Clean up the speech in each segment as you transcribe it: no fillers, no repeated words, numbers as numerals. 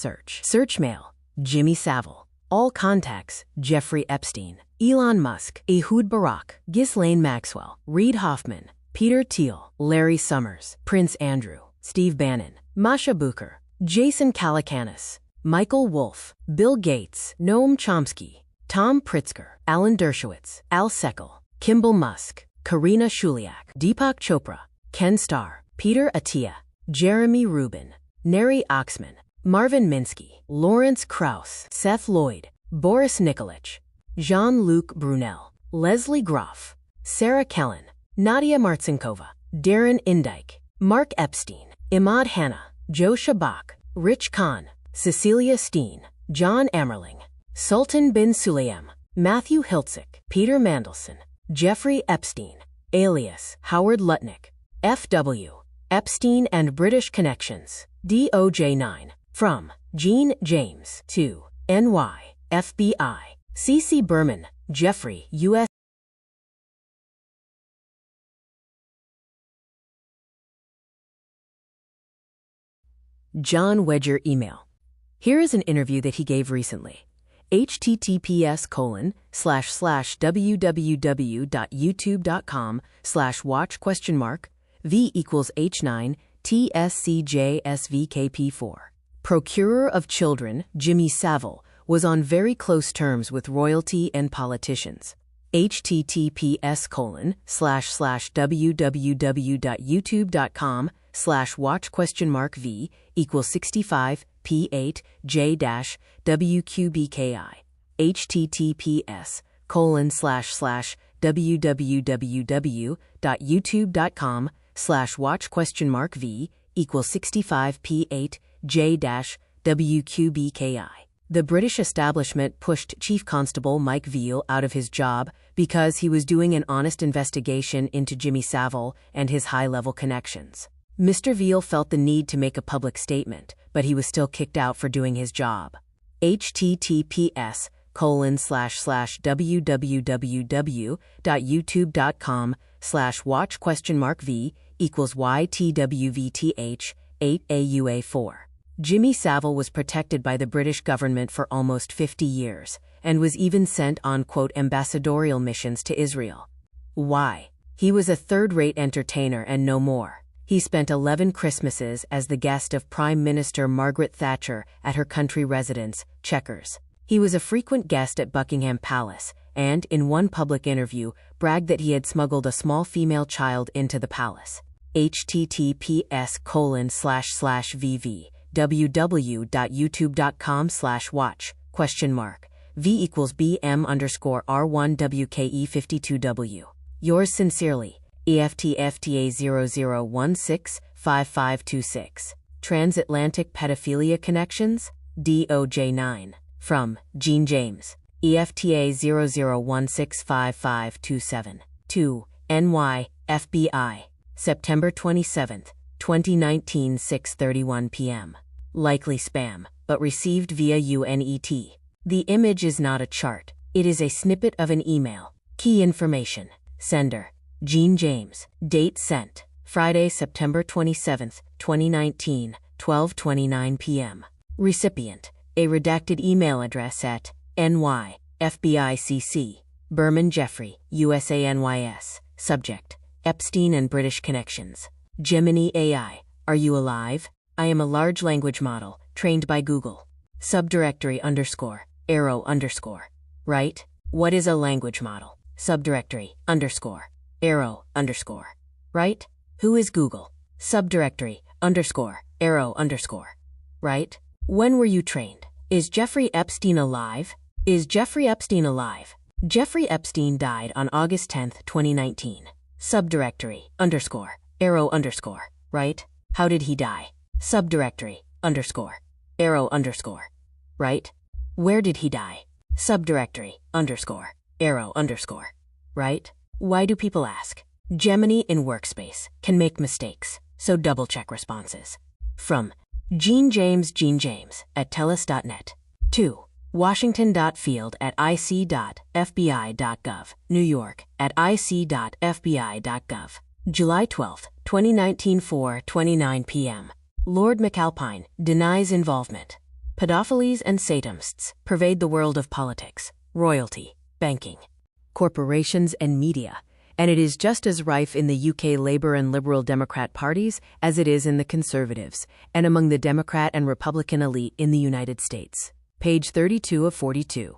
Search. Search mail. Jimmy Saville. All contacts, Jeffrey Epstein, Elon Musk, Ehud Barak, Ghislaine Maxwell, Reid Hoffman, Peter Thiel, Larry Summers, Prince Andrew, Steve Bannon, Masha Bucher, Jason Calacanis, Michael Wolff, Bill Gates, Noam Chomsky, Tom Pritzker, Alan Dershowitz, Al Seckel, Kimball Musk, Karina Shuliak, Deepak Chopra, Ken Starr, Peter Attia, Jeremy Rubin, Neri Oxman, Marvin Minsky, Lawrence Krauss, Seth Lloyd, Boris Nikolic, Jean-Luc Brunel, Leslie Groff, Sarah Kellen, Nadia Marcinkova, Darren Indyke, Mark Epstein, Imad Hanna, Joe Shabak, Rich Khan, Cecilia Steen, John Ammerling, Sultan bin Sulayem, Matthew Hiltzik, Peter Mandelson, Jeffrey Epstein, alias Howard Lutnick, F.W. Epstein and British Connections, DOJ-9, from Gene James to NY, FBI, C.C. Berman, Jeffrey, U.S. John Wedger email. Here is an interview that he gave recently. https://www.youtube.com/watch?v = H9TSCJSVKP4. Procurer of Children Jimmy Saville was on very close terms with royalty and politicians. https://www.youtube.com/watch?v = 65 P8J-WQBKI. https://www.youtube.com/watch?v = 65 P8J-WQBKI. The British establishment pushed Chief Constable Mike Veal out of his job because he was doing an honest investigation into Jimmy Saville and his high-level connections. Mr. Veal felt the need to make a public statement, but he was still kicked out for doing his job. https://www.youtube.com/watch?v = YTWVTH8AUA4. Jimmy Saville was protected by the British government for almost 50 years, and was even sent on, quote, ambassadorial missions to Israel. Why? He was a third-rate entertainer and no more. He spent 11 Christmases as the guest of Prime Minister Margaret Thatcher at her country residence, Chequers. He was a frequent guest at Buckingham Palace, and, in one public interview, bragged that he had smuggled a small female child into the palace. https://www.youtube.com/watch?v = BM_R1WKE52W. Yours sincerely, EFTFTA00165526. Transatlantic Pedophilia Connections, DOJ-9. From Gene James, EFTA00165527. To NY, FBI. September 27, 2019, 6:31 p.m. Likely spam, but received via UNET. The image is not a chart. It is a snippet of an email. Key information. Sender: Gene James. Date sent: Friday, September 27, 2019, 12:29 p.m. Recipient: a redacted email address at NY, FBI CC. Berman Jeffrey, USA NYS. Subject: Epstein and British Connections. Gemini AI, are you alive? I am a large language model, trained by Google. Subdirectory _arrow_. Right? What is a language model? Subdirectory _arrow_. Right? Who is Google? Subdirectory _arrow_. Right? When were you trained? Is Jeffrey Epstein alive? Is Jeffrey Epstein alive? Jeffrey Epstein died on August 10, 2019. Subdirectory _arrow_. Right? How did he die? Subdirectory _arrow_. Right? Where did he die? Subdirectory _arrow_. Right? Why do people ask? Gemini in Workspace can make mistakes, so double-check responses. From Gene James at telus.net. To Washington.field@ic.fbi.gov, New York @ic.fbi.gov. July 12, 2019, 4:29 p.m. Lord McAlpine denies involvement. Pedophiles and satanists pervade the world of politics, royalty, banking, corporations, and media, and it is just as rife in the UK Labour and Liberal Democrat parties as it is in the Conservatives, and among the Democrat and Republican elite in the United States. Page 32 of 42.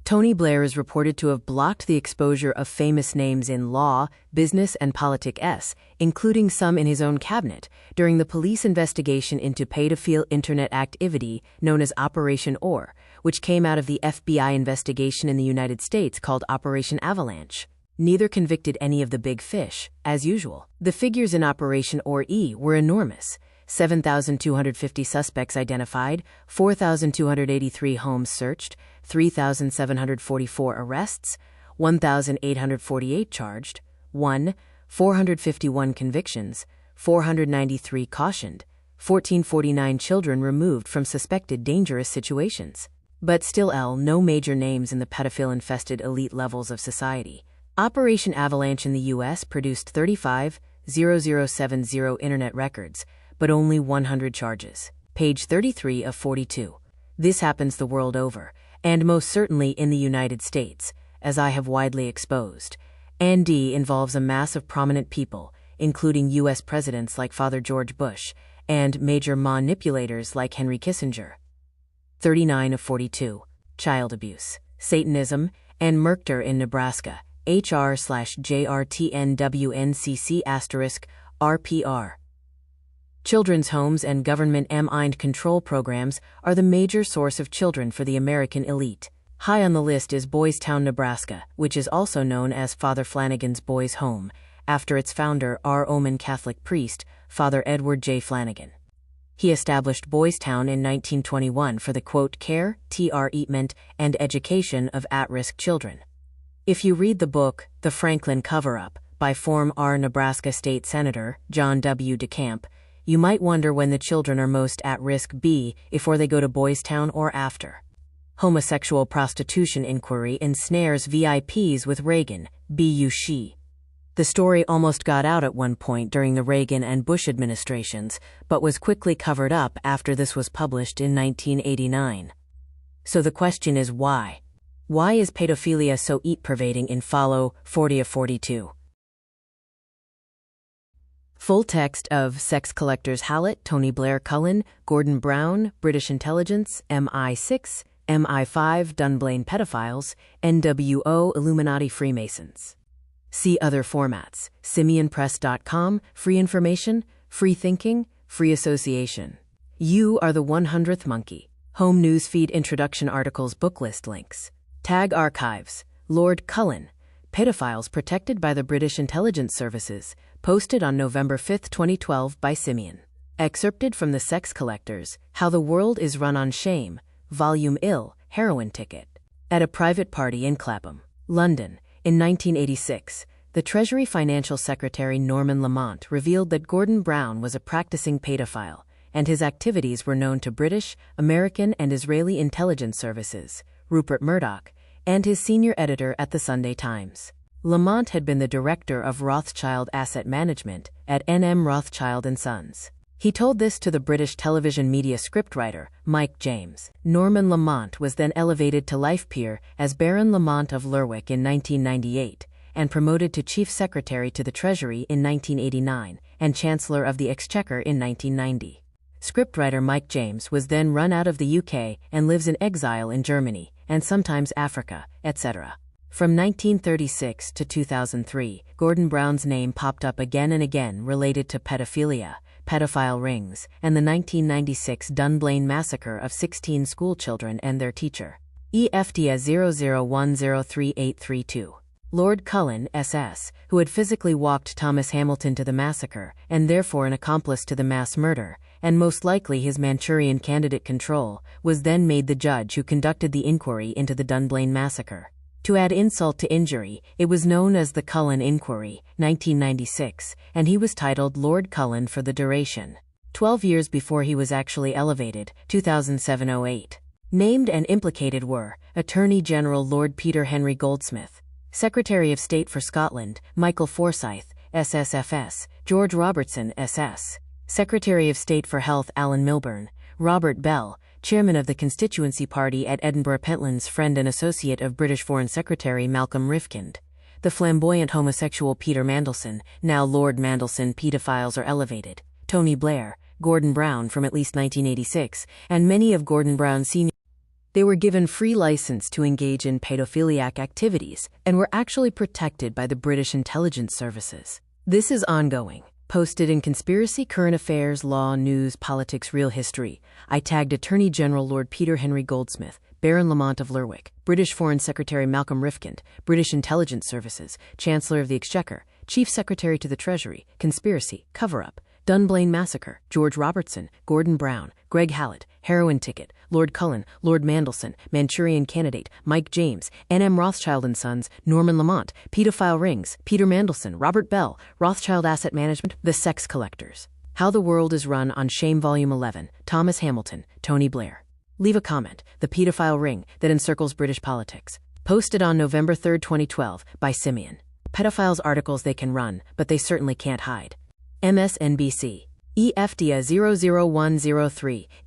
Tony Blair is reported to have blocked the exposure of famous names in law, business, and politics, including some in his own cabinet, during the police investigation into pedophile internet activity known as Operation OR, which came out of the FBI investigation in the United States called Operation Avalanche. Neither convicted any of the big fish, as usual. The figures in Operation OR-E were enormous. 7,250 suspects identified, 4,283 homes searched, 3,744 arrests, 1,848 charged, 451 convictions, 493 cautioned, 1,449 children removed from suspected dangerous situations. But still no major names in the pedophile-infested elite levels of society. Operation Avalanche in the U.S. produced 35,070 internet records, but only 100 charges. Page 33 of 42. This happens the world over, and most certainly in the United States, as I have widely exposed. And involves a mass of prominent people, including U.S. presidents like Father George Bush, and major manipulators like Henry Kissinger. 39 of 42. Child abuse, Satanism, and murder in Nebraska. HR/JRTNWNCC*RPR. Children's homes and government mind control programs are the major source of children for the American elite. High on the list is Boys Town, Nebraska, which is also known as Father Flanagan's Boys Home, after its founder, Roman Catholic priest, Father Edward J. Flanagan. He established Boys Town in 1921 for the, quote, care, treatment, and education of at-risk children. If you read the book, The Franklin Cover-Up, by former Nebraska State Senator John W. DeCamp, you might wonder when the children are most at risk before they go to Boys Town or after. Homosexual prostitution inquiry ensnares VIPs with Reagan, she. The story almost got out at one point during the Reagan and Bush administrations, but was quickly covered up after this was published in 1989. So the question is why? Why is pedophilia so pervading in follow 40 of 42? Full text of Sex Collectors Hallett, Tony Blair Cullen, Gordon Brown, British Intelligence, MI6, MI5, Dunblane Pedophiles, NWO Illuminati Freemasons. See other formats. SimianPress.com, free information, free thinking, free association. You are the 100th monkey. Home newsfeed introduction articles booklist links. Tag archives. Lord Cullen. Pedophiles protected by the British Intelligence Services, posted on November 5, 2012 by Simian. Excerpted from The Sex Collectors, How the World is Run on Shame, Volume Ill, Heroin Ticket. At a private party in Clapham, London, in 1986, the Treasury Financial Secretary Norman Lamont revealed that Gordon Brown was a practicing pedophile, and his activities were known to British, American, and Israeli intelligence services, Rupert Murdoch, and his senior editor at the Sunday Times. Lamont had been the director of Rothschild Asset Management at N.M. Rothschild & Sons. He told this to the British television media scriptwriter, Mike James. Norman Lamont was then elevated to life peer as Baron Lamont of Lerwick in 1998, and promoted to Chief Secretary to the Treasury in 1989, and Chancellor of the Exchequer in 1990. Scriptwriter Mike James was then run out of the UK and lives in exile in Germany, and sometimes Africa, etc. From 1936 to 2003, Gordon Brown's name popped up again and again related to pedophilia, pedophile rings, and the 1996 Dunblane massacre of 16 schoolchildren and their teacher. EFDA 00103832. Lord Cullen, SS, who had physically walked Thomas Hamilton to the massacre, and therefore an accomplice to the mass murder, and most likely his Manchurian candidate control, was then made the judge who conducted the inquiry into the Dunblane massacre. To add insult to injury, it was known as the Cullen Inquiry, 1996, and he was titled Lord Cullen for the duration. 12 years before he was actually elevated, 2007-08. Named and implicated were Attorney General Lord Peter Henry Goldsmith, Secretary of State for Scotland, Michael Forsyth, SSFS, George Robertson, SS, Secretary of State for Health Alan Milburn, Robert Bell, chairman of the constituency party at Edinburgh Pentlands, friend and associate of British Foreign Secretary Malcolm Rifkind. The flamboyant homosexual Peter Mandelson, now Lord Mandelson. Pedophiles are elevated. Tony Blair, Gordon Brown from at least 1986, and many of Gordon Brown's senior. They were given free license to engage in pedophiliac activities and were actually protected by the British intelligence services. This is ongoing. Posted in Conspiracy, Current Affairs, Law, News, Politics, Real History. I tagged Attorney General Lord Peter Henry Goldsmith, Baron Lamont of Lerwick, British Foreign Secretary Malcolm Rifkind, British Intelligence Services, Chancellor of the Exchequer, Chief Secretary to the Treasury, Conspiracy, Cover-Up, Dunblane Massacre, George Robertson, Gordon Brown, Greg Hallett, Heroin Ticket, Lord Cullen, Lord Mandelson, Manchurian Candidate, Mike James, N.M. Rothschild & Sons, Norman Lamont, Pedophile Rings, Peter Mandelson, Robert Bell, Rothschild Asset Management, The Sex Collectors. How the World is Run on Shame Volume 11, Thomas Hamilton, Tony Blair. Leave a comment, The Pedophile Ring That Encircles British Politics. Posted on November 3, 2012, by Simeon. Pedophiles articles they can run, but they certainly can't hide. MSNBC. EFDA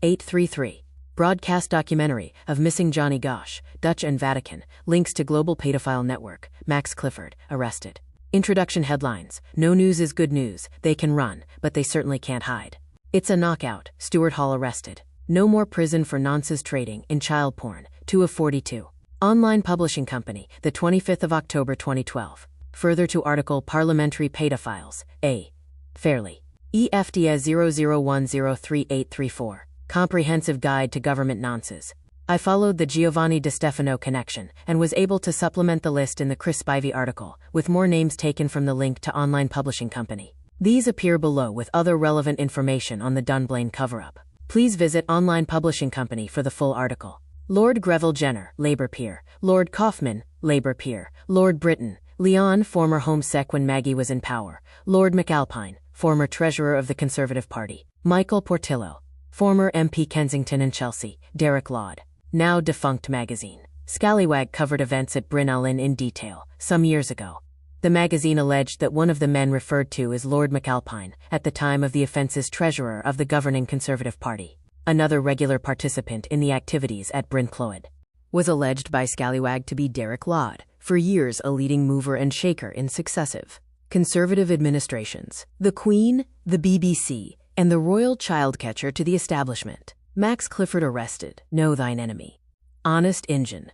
00103-833. Broadcast documentary of missing Johnny Gosch, Dutch and Vatican, links to global pedophile network, Max Clifford, arrested. Introduction headlines, No news is good news, they can run, but they certainly can't hide. It's a knockout, Stuart Hall arrested. No more prison for nonces trading in child porn, 2 of 42. Online publishing company, the 25th of October 2012. Further to article Parliamentary Pedophiles, A. Fairly. EFDA 00103-834. Comprehensive Guide to Government Nonces. I followed the Giovanni Di Stefano connection and was able to supplement the list in the Chris Spivey article, with more names taken from the link to online publishing company. These appear below with other relevant information on the Dunblane cover-up. Please visit online publishing company for the full article. Lord Greville Jenner, Labour peer. Lord Kaufman, Labour peer. Lord Britton, Leon, former Home Sec when Maggie was in power. Lord McAlpine, former Treasurer of the Conservative Party. Michael Portillo, former MP Kensington and Chelsea. Derek Laud, now defunct magazine. Scallywag covered events at Bryn Ellyn in detail, some years ago. The magazine alleged that one of the men referred to as Lord McAlpine, at the time of the offence's treasurer of the governing Conservative Party, another regular participant in the activities at Bryn Clwyd, was alleged by Scallywag to be Derek Laud, for years a leading mover and shaker in successive Conservative administrations, the Queen, the BBC, and the royal childcatcher to the establishment. Max Clifford arrested. Know thine enemy. Honest Injun.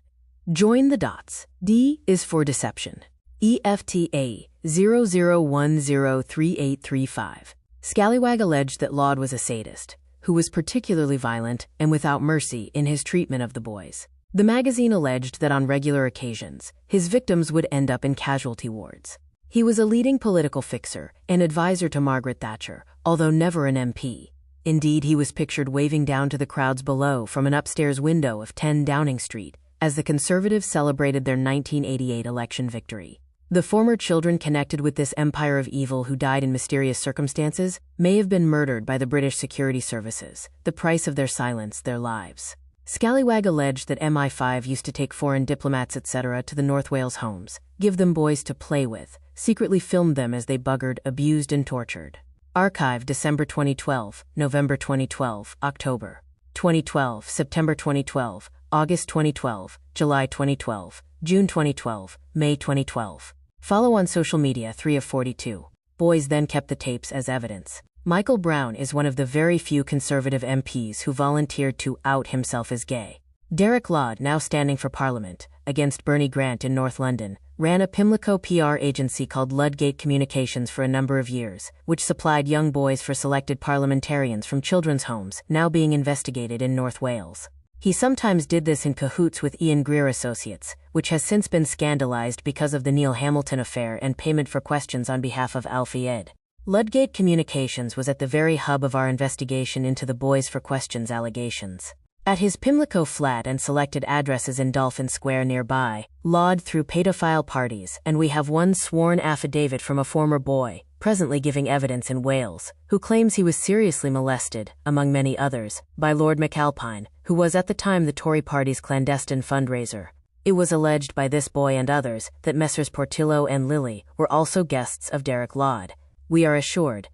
Join the dots. D is for deception. EFTA 00103835. Scallywag alleged that Laud was a sadist, who was particularly violent and without mercy in his treatment of the boys. The magazine alleged that on regular occasions, his victims would end up in casualty wards. He was a leading political fixer and advisor to Margaret Thatcher, although never an MP. Indeed, he was pictured waving down to the crowds below from an upstairs window of 10 Downing Street as the Conservatives celebrated their 1988 election victory. The former children connected with this empire of evil who died in mysterious circumstances may have been murdered by the British security services, the price of their silence, their lives. Scallywag alleged that MI5 used to take foreign diplomats etc. to the North Wales homes, give them boys to play with, secretly filmed them as they buggered, abused and tortured. Archive December 2012, November 2012, October 2012, September 2012, August 2012, July 2012, June 2012, May 2012. Follow on social media 3 of 42. Boys then kept the tapes as evidence. Michael Brown is one of the very few Conservative MPs who volunteered to out himself as gay. Derek Laud, now standing for Parliament, against Bernie Grant in North London, ran a Pimlico PR agency called Ludgate Communications for a number of years, which supplied young boys for selected parliamentarians from children's homes, now being investigated in North Wales. He sometimes did this in cahoots with Ian Greer Associates, which has since been scandalized because of the Neil Hamilton affair and payment for questions on behalf of Alfie Ed. Ludgate Communications was at the very hub of our investigation into the Boys for Questions allegations. At his Pimlico flat and selected addresses in Dolphin Square nearby, Laud threw pedophile parties, and we have one sworn affidavit from a former boy, presently giving evidence in Wales, who claims he was seriously molested, among many others, by Lord McAlpine, who was at the time the Tory party's clandestine fundraiser. It was alleged by this boy and others that Messrs. Portillo and Lilly were also guests of Derek Laud. We are assured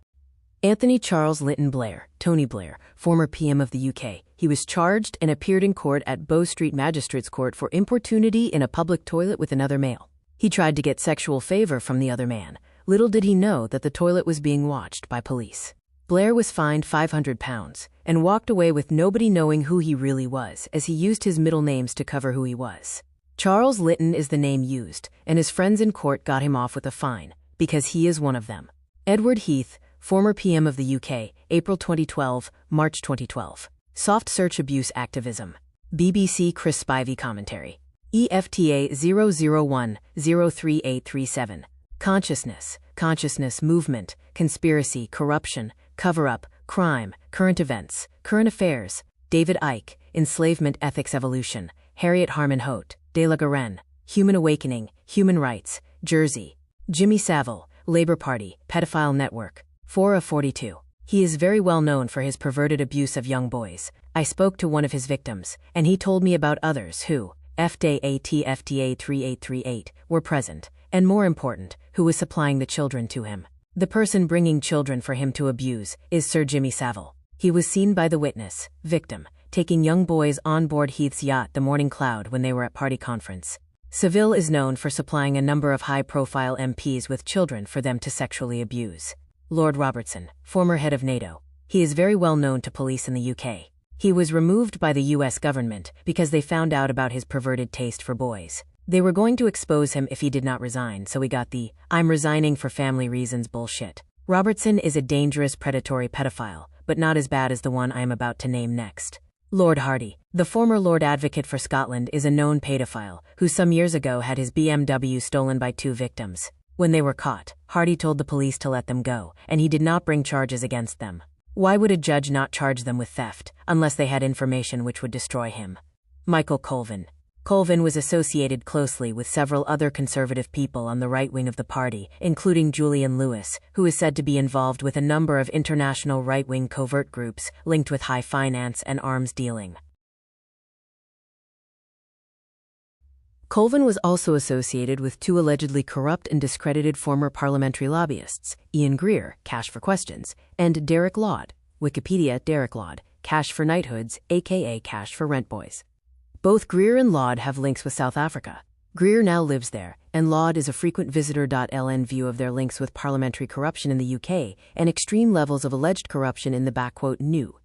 Anthony Charles Lytton Blair, Tony Blair, former PM of the UK. He was charged and appeared in court at Bow Street Magistrates Court for importunity in a public toilet with another male. He tried to get sexual favor from the other man. Little did he know that the toilet was being watched by police. Blair was fined £500 and walked away with nobody knowing who he really was, as he used his middle names to cover who he was. Charles Lytton is the name used, and his friends in court got him off with a fine, because he is one of them. Edward Heath, former PM of the UK, April 2012, March 2012. Soft search abuse activism. BBC Chris Spivey commentary. EFTA 001-03837. Consciousness movement, conspiracy, corruption, cover-up, crime, current events, current affairs, David Icke, enslavement ethics evolution, Harriet Harman Hote, De La Garenne, human awakening, human rights, Jersey, Jimmy Saville, Labour Party, pedophile network, 442. He is very well known for his perverted abuse of young boys. I spoke to one of his victims, and he told me about others who, FTA 3838, were present, and more important, who was supplying the children to him. The person bringing children for him to abuse is Sir Jimmy Saville. He was seen by the witness, victim, taking young boys on board Heath's yacht the Morning Cloud when they were at party conference. Saville is known for supplying a number of high-profile MPs with children for them to sexually abuse. Lord Robertson, former head of NATO. He is very well known to police in the UK. He was removed by the US government because they found out about his perverted taste for boys. They were going to expose him if he did not resign, so he got the "I'm resigning for family reasons" bullshit. Robertson is a dangerous predatory pedophile, but not as bad as the one I am about to name next. Lord Hardy, the former Lord Advocate for Scotland, is a known pedophile who some years ago had his BMW stolen by 2 victims. When they were caught, Hardy told the police to let them go, and he did not bring charges against them. Why would a judge not charge them with theft, unless they had information which would destroy him? Michael Colvin. Colvin was associated closely with several other conservative people on the right wing of the party, including Julian Lewis, who is said to be involved with a number of international right-wing covert groups linked with high finance and arms dealing. Colvin was also associated with 2 allegedly corrupt and discredited former parliamentary lobbyists, Ian Greer, Cash for Questions, and Derek Laud, Wikipedia Derek Laud, Cash for Knighthoods, aka Cash for Rent Boys. Both Greer and Laud have links with South Africa. Greer now lives there, and Laud is a frequent visitor. LN view of their links with parliamentary corruption in the UK and extreme levels of alleged corruption in the new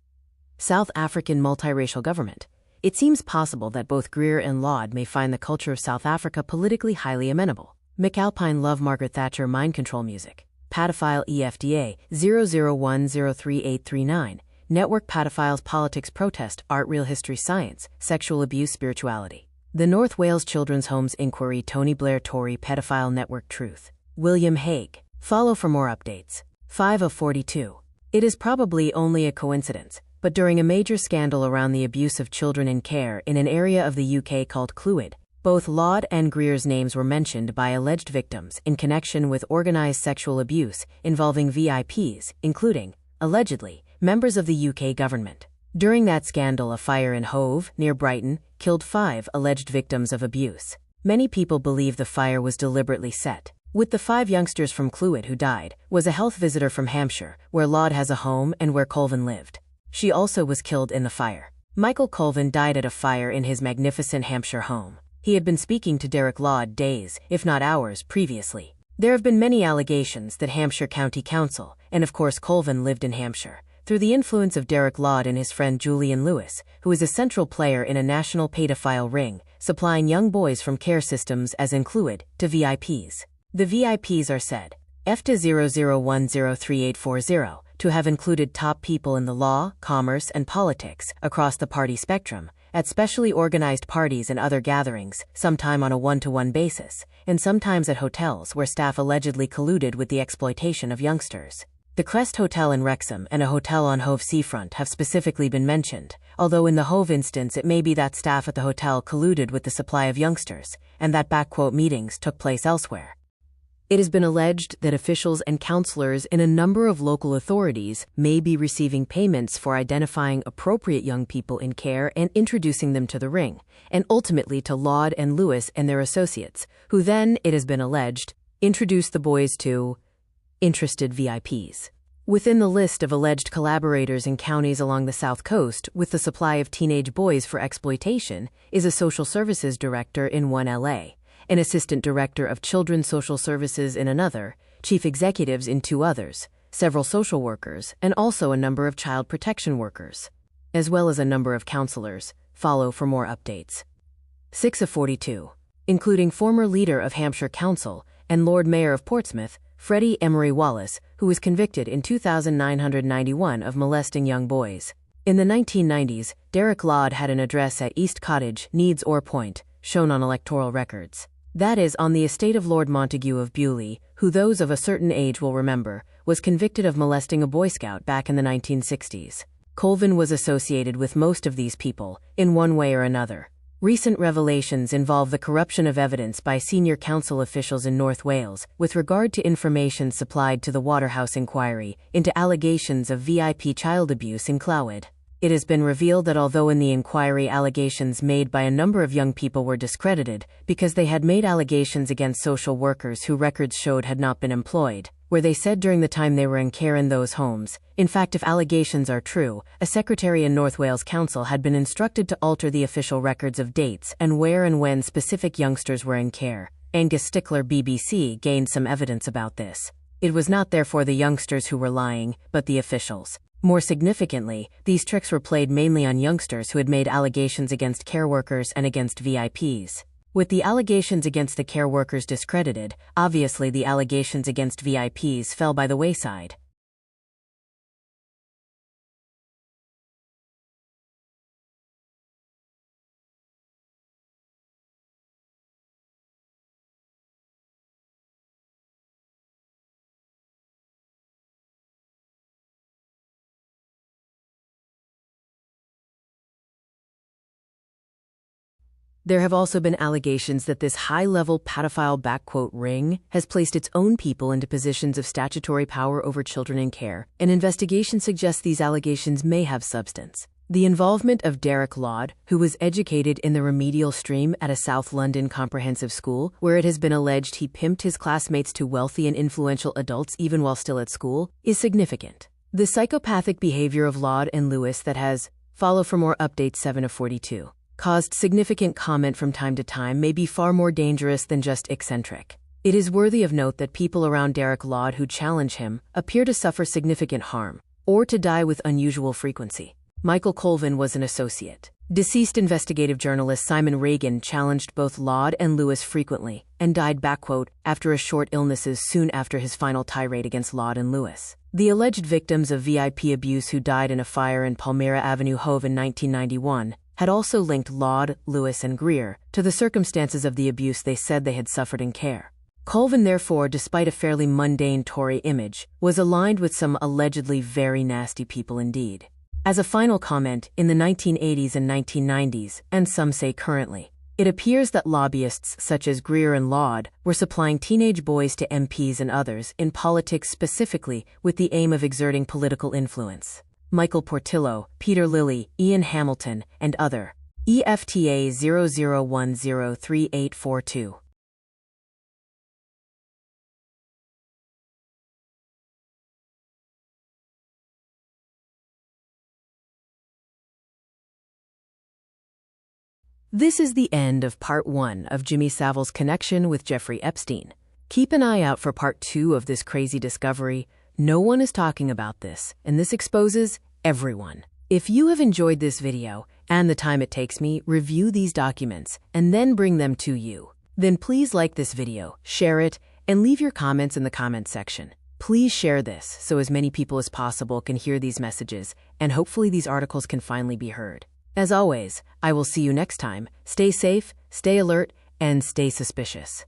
South African multiracial government. It seems possible that both Greer and Laud may find the culture of South Africa politically highly amenable. McAlpine love Margaret Thatcher mind control music. Pedophile EFTA 001-03839. Network pedophiles politics protest art real history science sexual abuse spirituality. The North Wales Children's Homes Inquiry Tony Blair Tory pedophile network truth. William Hague. Follow for more updates. 5 of 42. It is probably only a coincidence, but during a major scandal around the abuse of children in care in an area of the UK called Clwyd, both Laud and Greer's names were mentioned by alleged victims in connection with organized sexual abuse involving VIPs, including, allegedly, members of the UK government. During that scandal, a fire in Hove, near Brighton, killed 5 alleged victims of abuse. Many people believe the fire was deliberately set. With the 5 youngsters from Clwyd who died, was a health visitor from Hampshire, where Laud has a home and where Colvin lived. She also was killed in the fire. Michael Colvin died at a fire in his magnificent Hampshire home. He had been speaking to Derek Laud days, if not hours, previously. There have been many allegations that Hampshire County Council, and of course Colvin lived in Hampshire, through the influence of Derek Laud and his friend Julian Lewis, who is a central player in a national pedophile ring, supplying young boys from care systems as in Clwyd to VIPs. The VIPs are said, EFTA 001-03840, to have included top people in the law, commerce, and politics across the party spectrum, at specially organized parties and other gatherings, sometime on a one-to-one basis, and sometimes at hotels where staff allegedly colluded with the exploitation of youngsters. The Crest Hotel in Wrexham and a hotel on Hove seafront have specifically been mentioned, although in the Hove instance it may be that staff at the hotel colluded with the supply of youngsters, and that meetings took place elsewhere. It has been alleged that officials and counselors in a number of local authorities may be receiving payments for identifying appropriate young people in care and introducing them to the ring, and ultimately to Laud and Lewis and their associates, who then, it has been alleged, introduced the boys to interested VIPs. Within the list of alleged collaborators in counties along the South Coast with the supply of teenage boys for exploitation is a social services director in one LA, an assistant director of children's social services in another, chief executives in two others, several social workers, and also a number of child protection workers, as well as a number of counselors. Follow for more updates. 6 of 42, including former leader of Hampshire Council and Lord Mayor of Portsmouth, Freddie Emery Wallace, who was convicted in 2991 of molesting young boys. In the 1990s, Derek Laud had an address at East Cottage, Needs or Point, shown on electoral records. That is, on the estate of Lord Montague of Bewley, who those of a certain age will remember, was convicted of molesting a Boy Scout back in the 1960s. Colvin was associated with most of these people, in one way or another. Recent revelations involve the corruption of evidence by senior council officials in North Wales with regard to information supplied to the Waterhouse inquiry into allegations of VIP child abuse in Clwyd. It has been revealed that although in the inquiry allegations made by a number of young people were discredited because they had made allegations against social workers who records showed had not been employed, where they said during the time they were in care in those homes. In fact, if allegations are true, a secretary in North Wales Council had been instructed to alter the official records of dates and where and when specific youngsters were in care. Angus Stickler, BBC, gained some evidence about this. It was not therefore the youngsters who were lying, but the officials. More significantly, these tricks were played mainly on youngsters who had made allegations against care workers and against VIPs. With the allegations against the care workers discredited, obviously the allegations against VIPs fell by the wayside. There have also been allegations that this high-level pedophile "ring" has placed its own people into positions of statutory power over children in care. An investigation suggests these allegations may have substance. The involvement of Derek Laud, who was educated in the remedial stream at a South London comprehensive school, where it has been alleged he pimped his classmates to wealthy and influential adults even while still at school, is significant. The psychopathic behavior of Laud and Lewis that has, follow for more updates. 7 of 42. Caused significant comment from time to time may be far more dangerous than just eccentric. It is worthy of note that people around Derek Laud who challenge him appear to suffer significant harm, or to die with unusual frequency. Michael Colvin was an associate. Deceased investigative journalist Simon Reagan challenged both Laud and Lewis frequently, and died after a short illnesses soon after his final tirade against Laud and Lewis. The alleged victims of VIP abuse who died in a fire in Palmyra Avenue, Hove in 1991, had also linked Laud, Lewis, and Greer to the circumstances of the abuse they said they had suffered in care. Colvin, therefore, despite a fairly mundane Tory image, was aligned with some allegedly very nasty people indeed. As a final comment, in the 1980s and 1990s, and some say currently, it appears that lobbyists such as Greer and Laud were supplying teenage boys to MPs and others in politics specifically with the aim of exerting political influence. Michael Portillo, Peter Lilly, Ian Hamilton, and other. EFTA 00103842. This is the end of Part 1 of Jimmy Savile's connection with Jeffrey Epstein. Keep an eye out for Part 2 of this crazy discovery. No one is talking about this, and this exposes everyone. If you have enjoyed this video, and the time it takes me, review these documents, and then bring them to you. Then please like this video, share it, and leave your comments in the comments section. Please share this so as many people as possible can hear these messages, and hopefully these articles can finally be heard. As always, I will see you next time. Stay safe, stay alert, and stay suspicious.